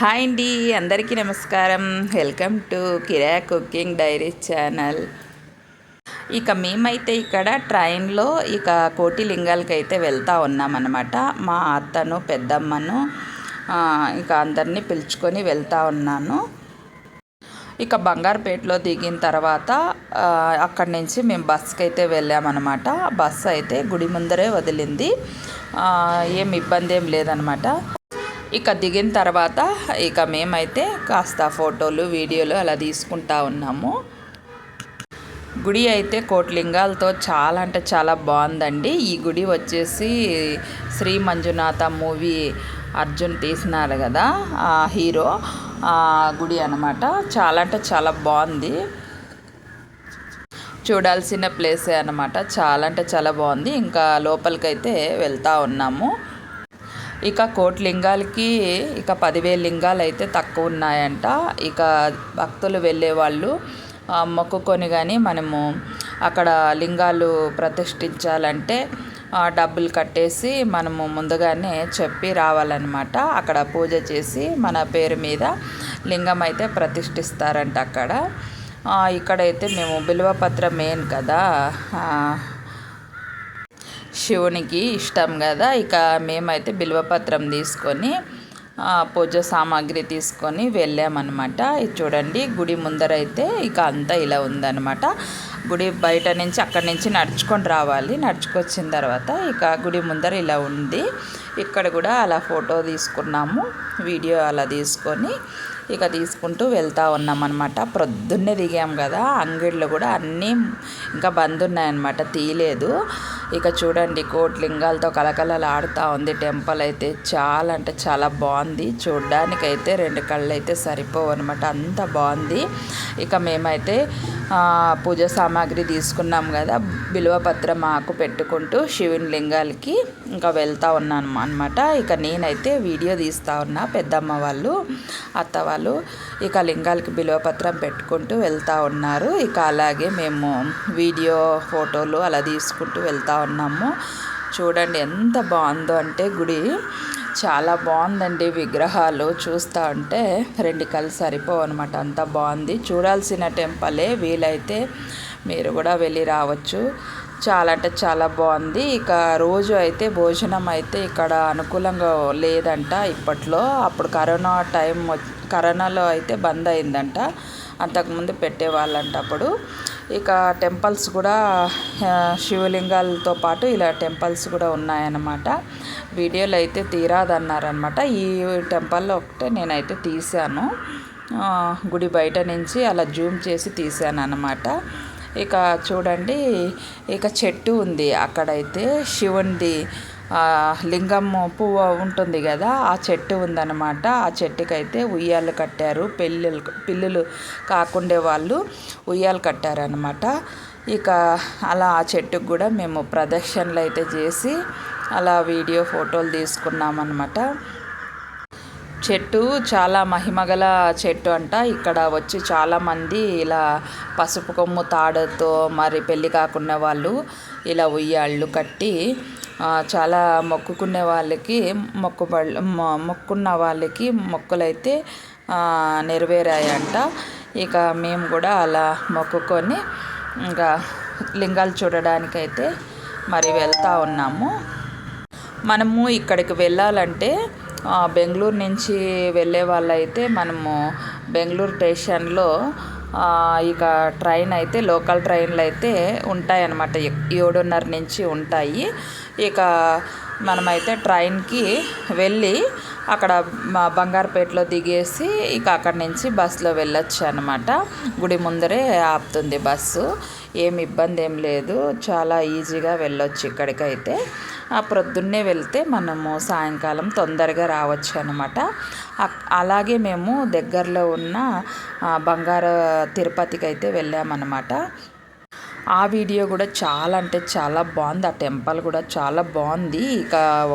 Hi అండి, అందరికీ నమస్కారం. Welcome to Kira cooking diaries channel. ఇక మేమైతే ఇక్కడ ట్రైన్లో కోటిలింగాలకి అయితే వెళ్తూ ఉన్నామన్నమాట. మా అత్తను పెద్దమ్మను ఇక అందరినీ పిలుచుకొని వెళ్తూ ఉన్నాను. ఇక బంగారుపేటలో దిగిన తర్వాత అక్కడి నుంచి మేము బస్కి అయితే వెళ్ళామన్నమాట. బస్సు అయితే గుడి ముందరే వదిలింది, ఏం ఇబ్బంది ఏం లేదనమాట. ఇక దిగిన తర్వాత మేమైతే కాస్త ఫోటోలు వీడియోలు అలా తీసుకుంటా ఉన్నాము. గుడి అయితే కోటిలింగాలతో చాలా అంటే చాలా బాగుందండి. ఈ గుడి వచ్చేసి శ్రీ మంజునాథ మూవీ అర్జున్ తీసినారు కదా, ఆ హీరో గుడి అనమాట. చాలా అంటే చాలా బాగుంది, చూడాల్సిన ప్లేసే అనమాట. చాలా అంటే చాలా బాగుంది. ఇంకా లోపలికైతే వెళ్తూ ఉన్నాము. ఇక కోటిలింగాలకి 10,000 లింగాలు అయితే తక్కువ ఉన్నాయంట. ఇక భక్తులు వెళ్ళేవాళ్ళు మొక్కుకొని కానీ మనము అక్కడ లింగాలు ప్రతిష్ఠించాలంటే డబ్బులు కట్టేసి మనము ముందుగానే చెప్పి రావాలన్నమాట. అక్కడ పూజ చేసి మన పేరు మీద లింగం అయితే ప్రతిష్ఠిస్తారంట అక్కడ. ఇక్కడైతే మేము బిల్వపత్రం మెయిన్ కదా, శివునికి ఇష్టం కదా. ఇక మేమైతే బిల్వపత్రం తీసుకొని పూజ సామాగ్రి తీసుకొని వెళ్ళామన్నమాట. ఇది చూడండి, గుడి ముందరైతే అంతా ఇలా ఉందన్నమాట. గుడి బయట నుంచి అక్కడి నుంచి నడుచుకొని రావాలి. నడుచుకొచ్చిన తర్వాత గుడి ముందర ఇలా ఉంది. ఇక్కడ కూడా అలా ఫోటో తీసుకున్నాము, వీడియో అలా తీసుకొని తీసుకుంటూ వెళ్తూ ఉన్నామన్నమాట. ప్రొద్దున్నే దిగాం కదా, అంగిళ్ళు కూడా అన్నీ ఇంకా బంద్ ఉన్నాయన్నమాట, తీయలేదు. చూడండి, కోటిలింగాలతో కలకలలాడుతూ ఉంది టెంపుల్ అయితే. చాలా అంటే చాలా బాగుంది. చూడ్డానికైతే 2 కళ్ళు అయితే సరిపోవు అనమాట, అంత బాగుంది. మేమైతే పూజ సామాగ్రి తీసుకున్నాం కదా, బిల్వపత్రం ఆకు పెట్టుకుంటూ శివుని లింగాలకి వెళ్తూ ఉన్నాను అనమాట. నేనైతే వీడియో తీస్తూ ఉన్నా, పెద్దమ్మ వాళ్ళు అత్త వాళ్ళు లింగాలకి బిల్వపత్రం పెట్టుకుంటూ వెళ్తూ ఉన్నారు. అలాగే మేము వీడియో ఫోటోలు అలా తీసుకుంటూ వెళ్తూ ఉన్నాము. చూడండి ఎంత బాగుందో అంటే గుడి చాలా బాగుందండి. విగ్రహాలు చూస్తూ ఉంటే 2 కళ్ళు సరిపోవు అనమాట, అంత బాగుంది. చూడాల్సిన టెంపులే, వీలైతే మీరు కూడా వెళ్ళి రావచ్చు. చాలా అంటే చాలా బాగుంది. రోజు అయితే భోజనం అయితే ఇక్కడ అనుకూలంగా లేదంట ఇప్పట్లో. అప్పుడు కరోనాలో అయితే బంద్ అయిందంట, అంతకుముందు పెట్టేవాళ్ళంట అప్పుడు. టెంపుల్స్ కూడా శివలింగాలతో పాటు ఇలా టెంపుల్స్ కూడా ఉన్నాయన్నమాట. వీడియోలు అయితే తీరాదన్నారనమాట. ఈ టెంపుల్లో ఒకటే నేనైతే తీశాను, గుడి బయట నుంచి అలా జూమ్ చేసి తీశాను అన్నమాట. చూడండి, చెట్టు ఉంది అక్కడైతే, శివునిది లింగం పువ్వు ఉంటుంది కదా, ఆ చెట్టు ఉందన్నమాట. ఆ చెట్టుకైతే ఉయ్యాలు కట్టారు. పిల్లులు కాకుండే వాళ్ళు ఉయ్యాలు కట్టారనమాట. అలా ఆ చెట్టుకు కూడా మేము ప్రదక్షిణలు అయితే చేసి అలా వీడియో ఫోటోలు తీసుకున్నామన్నమాట. చెట్టు చాలా మహిమగల చెట్టు అంట. ఇక్కడ వచ్చి చాలామంది ఇలా పసుపు కొమ్ము తాడుతో మరి పెళ్ళి కాకున్న వాళ్ళు ఇలా ఉయ్యాళ్ళు కట్టి చాలా మొక్కుకునే వాళ్ళకి మొక్కున్న వాళ్ళకి మొక్కులైతే నెరవేరాయంట. మేము కూడా అలా మొక్కుకొని లింగాలు చూడడానికైతే మరి వెళ్తూ ఉన్నాము. మనము ఇక్కడికి వెళ్ళాలంటే బెంగళూరు నుంచి వెళ్ళే వాళ్ళైతే మనము బెంగళూరు స్టేషన్లో ట్రైన్ అయితే లోకల్ ట్రైన్లు అయితే ఉంటాయన్నమాట, 7:30 నుంచి ఉంటాయి. మనమైతే ట్రైన్కి వెళ్ళి అక్కడ బంగారుపేటలో దిగేసి అక్కడి నుంచి బస్సులో వెళ్ళొచ్చు అనమాట. గుడి ముందరే ఆపుతుంది బస్సు, ఏమి ఇబ్బంది ఏం లేదు, చాలా ఈజీగా వెళ్ళొచ్చు ఇక్కడికైతే. ప్రొద్దున్నే వెళ్తే మనము సాయంకాలం తొందరగా రావచ్చు అనమాట. అలాగే మేము దగ్గరలో ఉన్న బంగారు తిరుపతికి అయితే వెళ్ళామన్నమాట. ఆ వీడియో కూడా చాలా అంటే చాలా బాగుంది. ఆ టెంపుల్ కూడా చాలా బాగుంది.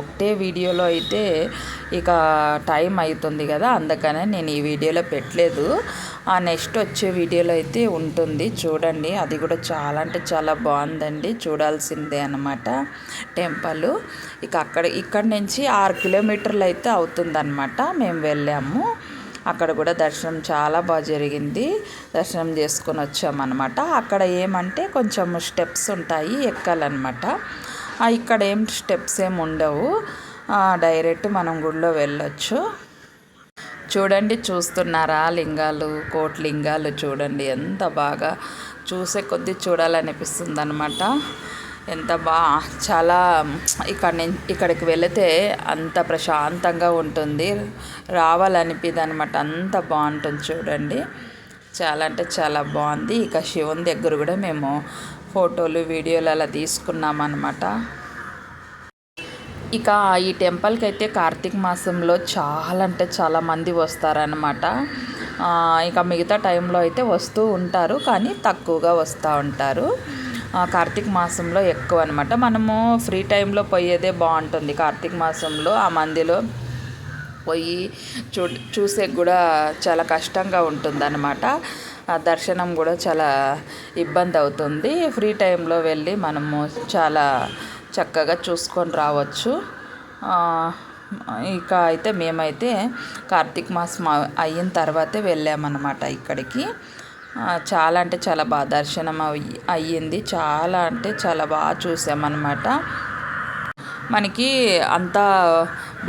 ఒకటే వీడియోలో అయితే టైం అవుతుంది కదా, అందుకనే నేను ఈ వీడియోలో పెట్టలేదు. నెక్స్ట్ వచ్చే వీడియోలో అయితే ఉంటుంది, చూడండి. అది కూడా చాలా అంటే చాలా బాగుందండి, చూడాల్సిందే అన్నమాట టెంపుల్. ఇక్కడి నుంచి 6 కిలోమీటర్లు అయితే అవుతుందన్నమాట. మేము వెళ్ళాము. అక్కడ కూడా దర్శనం చాలా బాగా జరిగింది. దర్శనం చేసుకొని వచ్చామన్నమాట. అక్కడ ఏమంటే కొంచెం స్టెప్స్ ఉంటాయి, ఎక్కాలన్నమాట. ఇక్కడ ఏం స్టెప్స్ ఏమి ఉండవు, డైరెక్ట్ మనం గుడిలో వెళ్ళొచ్చు. చూడండి, చూస్తున్నారా లింగాలు, కోటి లింగాలు చూడండి ఎంత బాగా చూసే కొద్దీ చూడాలనిపిస్తుంది అనమాట. ఎంత చాలా ఇక్కడికి వెళితే అంత ప్రశాంతంగా ఉంటుంది, రావాలనిపిది అనమాట. అంత బాగుంటుంది చూడండి, చాలా అంటే చాలా బాగుంది. ఇక శివుని దగ్గర కూడా మేము ఫోటోలు వీడియోలు అలా తీసుకున్నాం అనమాట. ఇక ఈ టెంపుల్కి అయితే కార్తీక మాసంలో చాలా అంటే చాలా మంది వస్తారనమాట. ఇక మిగతా టైంలో అయితే వస్తూ ఉంటారు, కానీ తక్కువగా వస్తూ ఉంటారు. కార్తీక మాసంలో ఎక్కువ అనమాట. మనము ఫ్రీ టైంలో పోయేదే బాగుంటుంది. కార్తీక మాసంలో ఆ మందిలో పోయి చూసే కూడా చాలా కష్టంగా ఉంటుందన్నమాట. దర్శనం కూడా చాలా ఇబ్బంది అవుతుంది. ఫ్రీ టైంలో వెళ్ళి మనము చాలా చక్కగా చూసుకొని రావచ్చు. ఇక అయితే మేమైతే కార్తీక మాసం అయిన తర్వాతే వెళ్ళామన్నమాట ఇక్కడికి. చాలా అంటే చాలా బాగా దర్శనం అయ్యింది. చాలా అంటే చాలా బాగా చూసామన్నమాట. మనకి అంతా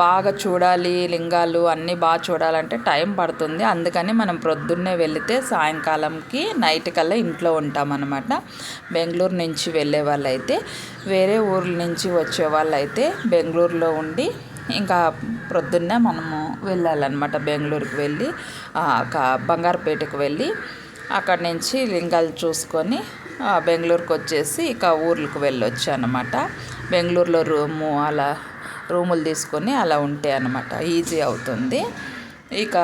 బాగా చూడాలి, లింగాలు అన్నీ బాగా చూడాలంటే టైం పడుతుంది. అందుకని మనం ప్రొద్దున్నే వెళితే సాయంకాలంకి నైట్ కల్లా ఇంట్లో ఉంటామన్నమాట. బెంగళూరు నుంచి వెళ్ళే వాళ్ళైతే, వేరే ఊర్ల నుంచి వచ్చే వాళ్ళైతే బెంగళూరులో ఉండి ఇంకా ప్రొద్దున్నే మనము వెళ్ళాలన్నమాట. బెంగళూరుకి వెళ్ళి బంగారుపేటకు వెళ్ళి అక్కడి నుంచి లింగాలు చూసుకొని బెంగళూరుకి వచ్చేసి ఇక ఊర్లకు వెళ్ళొచ్చు అన్నమాట. బెంగళూరులో రూములు తీసుకొని అలా ఉంటే అన్నమాట ఈజీ అవుతుంది. ఇక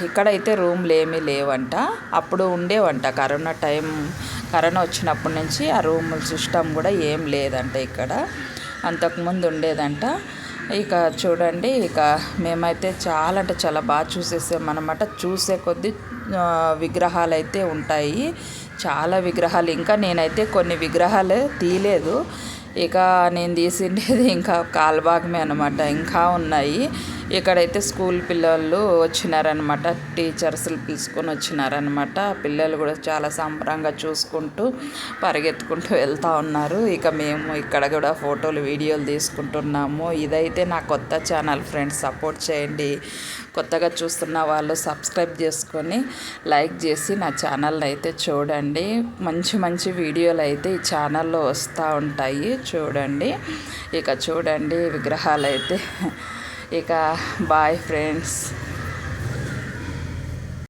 ఇక్కడైతే రూమ్లు ఏమీ లేవంట, అప్పుడు ఉండేవంట. కరోనా వచ్చినప్పటి నుంచి ఆ రూముల సిస్టమ్ కూడా ఏం లేదంట ఇక్కడ, అంతకుముందు ఉండేదంట. ఇక చూడండి, ఇక మేమైతే చాలా అంటే చాలా బాగా చూసేసామన్నమాట. చూసే కొద్దీ విగ్రహాలు అయితే ఉంటాయి, చాలా విగ్రహాలు. ఇంకా నేనైతే కొన్ని విగ్రహాలు తీయలేదు, ఇక నేను తీసిండేది ఇంకా కాల్భాగమే అనమాట. ఇంకా ఉన్నాయి. ఇక్కడైతే స్కూల్ పిల్లలు వచ్చినారనమాట, టీచర్స్లు పిలుచుకొని వచ్చినారనమాట. పిల్లలు కూడా చాలా సంబరంగా చూసుకుంటూ పరిగెత్తుకుంటూ వెళ్తూ ఉన్నారు. ఇక మేము ఇక్కడ కూడా ఫోటోలు వీడియోలు తీసుకుంటున్నాము. ఇదైతే నా కొత్త ఛానల్ ఫ్రెండ్స్, సపోర్ట్ చేయండి. కొత్తగా చూస్తున్న వాళ్ళు సబ్స్క్రైబ్ చేసుకొని లైక్ చేసి నా ఛానల్ని అయితే చూడండి. మంచి మంచి వీడియోలు అయితే ఈ ఛానల్లో వస్తూ ఉంటాయి చూడండి. ఇక చూడండి విగ్రహాలు అయితే. ఇక బాయ్ ఫ్రెండ్స్.